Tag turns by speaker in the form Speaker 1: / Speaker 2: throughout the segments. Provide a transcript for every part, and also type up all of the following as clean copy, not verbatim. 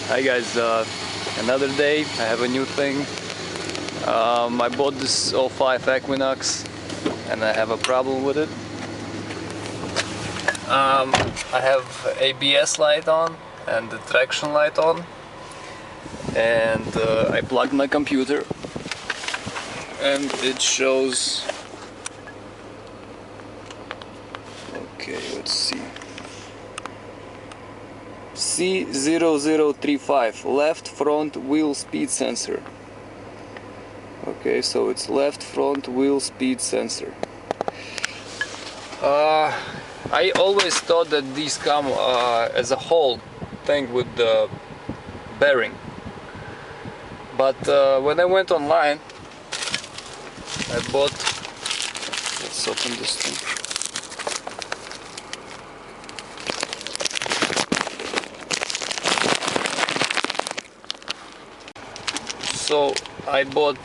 Speaker 1: Hi guys, another day. I have a new thing. I bought this 05 Equinox and I have a problem with it. I have ABS light on and the traction light on, and I plugged my computer and it shows, okay, let's see, C0035, left front wheel speed sensor. Okay, so it's left front wheel speed sensor. I always thought that these come as a whole thing with the bearing, but when I went online, I bought, let's open this thing. So I bought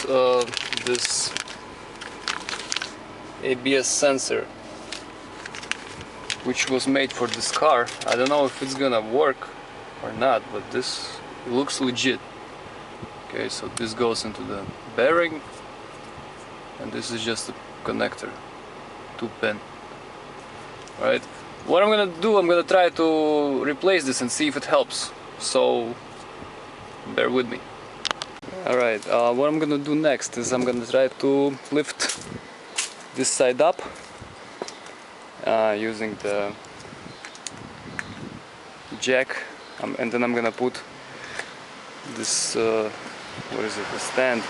Speaker 1: this ABS sensor, which was made for this car. I don't know if it's gonna work or not, but this looks legit. Okay, so this goes into the bearing, and this is just a connector, 2-pin. Right? What I'm gonna do, I'm gonna try to replace this and see if it helps. So bear with me. Alright, what I'm gonna do next is I'm gonna try to lift this side up using the jack, and then I'm gonna put this, what is it, a stand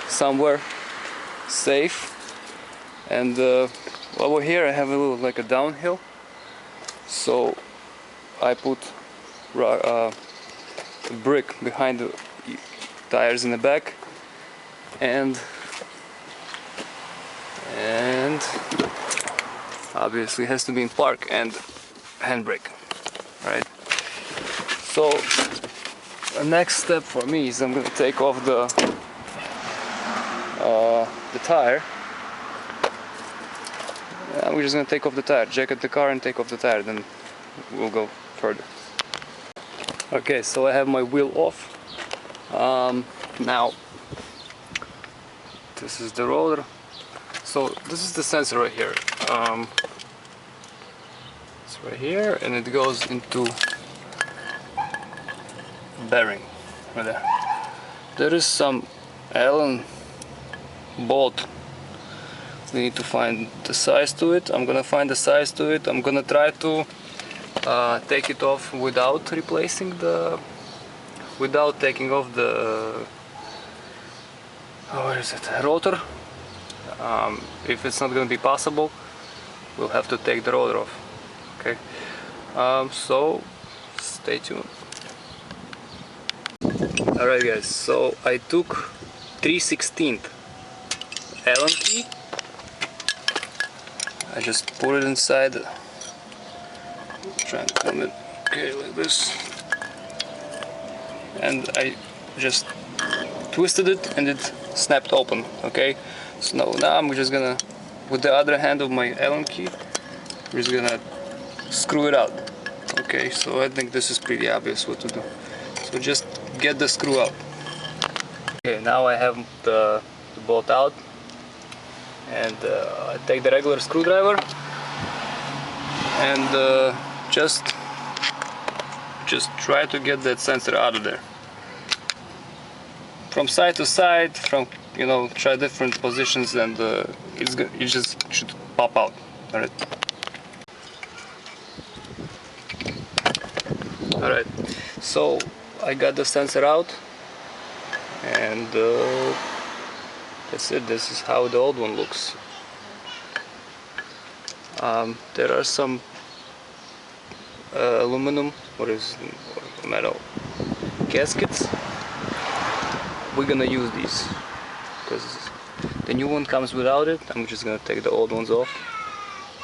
Speaker 1: somewhere safe. And over here I have a little, like a downhill, so I put a brick behind the tires in the back, and obviously it has to be in park and handbrake, right? So the next step for me is I'm going to take off the tire. We're just going to take off the tire, jacket the car and take off the tire, then we'll go further. Okay, so I have my wheel off. Now this is the rotor. So this is the sensor right here. It's right here, and it goes into bearing right there. There is some Allen bolt. We need to find the size to it. I'm gonna find the size to it. I'm gonna try to take it off without taking off the where is it, rotor. If it's not going to be possible, we'll have to take the rotor off. Okay, so stay tuned. Alright guys, so I took 3/16 Allen key. I just put it inside, try and come it, okay, like this, and I just twisted it and it snapped open. Okay, so now I'm just gonna, with the other hand of my Allen key, I'm just gonna screw it out. Okay, so I think this is pretty obvious what to do. So just get the screw out. Okay, now I have the bolt out, and I take the regular screwdriver and just try to get that sensor out of there. From side to side, from, you know, try different positions, and it just should pop out. Alright. Alright, so I got the sensor out, and that's it. This is how the old one looks. There are some aluminum, or is metal gaskets. We're gonna use these because the new one comes without it. I'm just gonna take the old ones off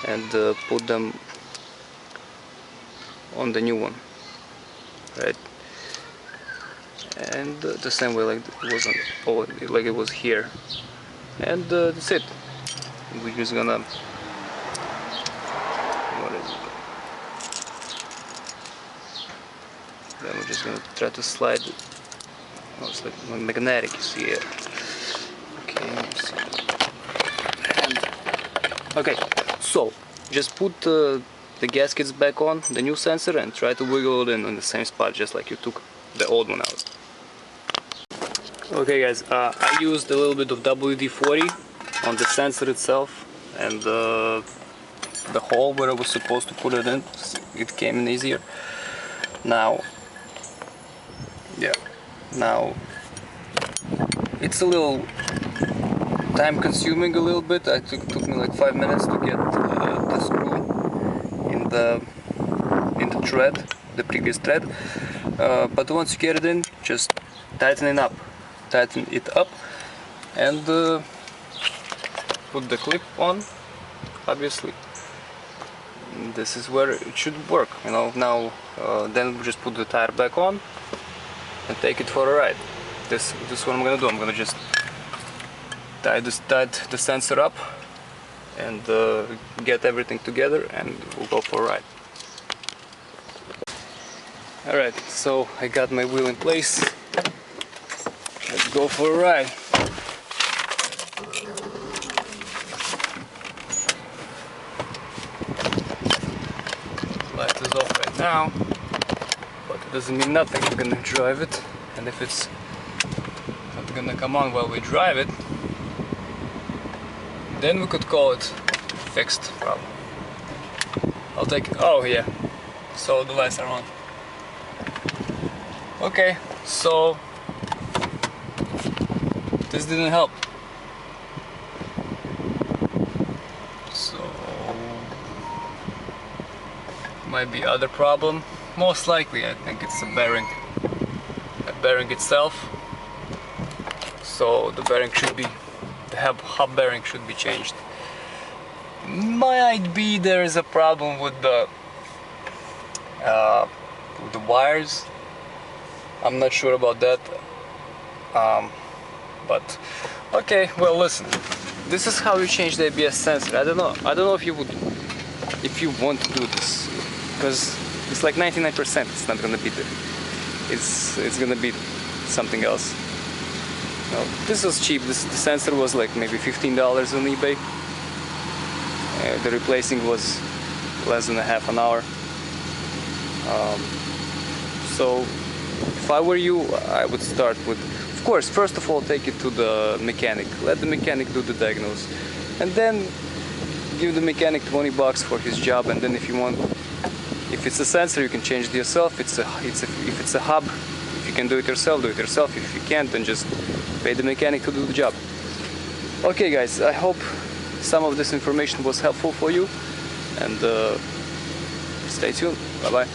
Speaker 1: and put them on the new one, right? And the same way like it was like it was here, and that's it. We're just gonna, what is Then we're just gonna try to slide. Oh, it's like magnetic, you see it. Okay, let's see. Okay, so just put the gaskets back on, the new sensor, and try to wiggle it in the same spot, just like you took the old one out. Okay guys, I used a little bit of WD-40 on the sensor itself, and the hole where I was supposed to put it in, it came in easier. Now it's a little time consuming a little bit. It took me like 5 minutes to get the screw in the thread, the previous thread, but once you get it in, just tighten it up and put the clip on. Obviously this is where it should work, you know. Now then we just put the tire back on and take it for a ride. This is what I'm gonna do. I'm gonna just tie the sensor up and get everything together, and we'll go for a ride. Alright, so I got my wheel in place. Let's go for a ride. Light is off right now, but it doesn't mean nothing. We're gonna drive it, and if it's not gonna come on while we drive it, then we could call it fixed problem. I'll take it. Oh yeah, so the lights are on. Okay, so this didn't help. So might be other problem. Most likely, I think it's the bearing itself. So the bearing should be, the hub bearing should be changed. Might be there is a problem with the wires. I'm not sure about that. But okay, well listen. This is how you change the ABS sensor. I don't know if you want to do this, because it's like 99%. It's not gonna be it's gonna be something else. No, this was cheap. The sensor was like maybe $15 on eBay. The replacing was less than a half an hour. So if I were you, I would start with, of course, first of all, take it to the mechanic. Let the mechanic do the diagnose, and then give the mechanic $20 for his job. And then if you want, if it's a sensor, you can change it yourself. If it's a hub, if you can do it yourself, do it yourself. If you can't, then just pay the mechanic to do the job. Okay guys, I hope some of this information was helpful for you, and stay tuned. Bye bye.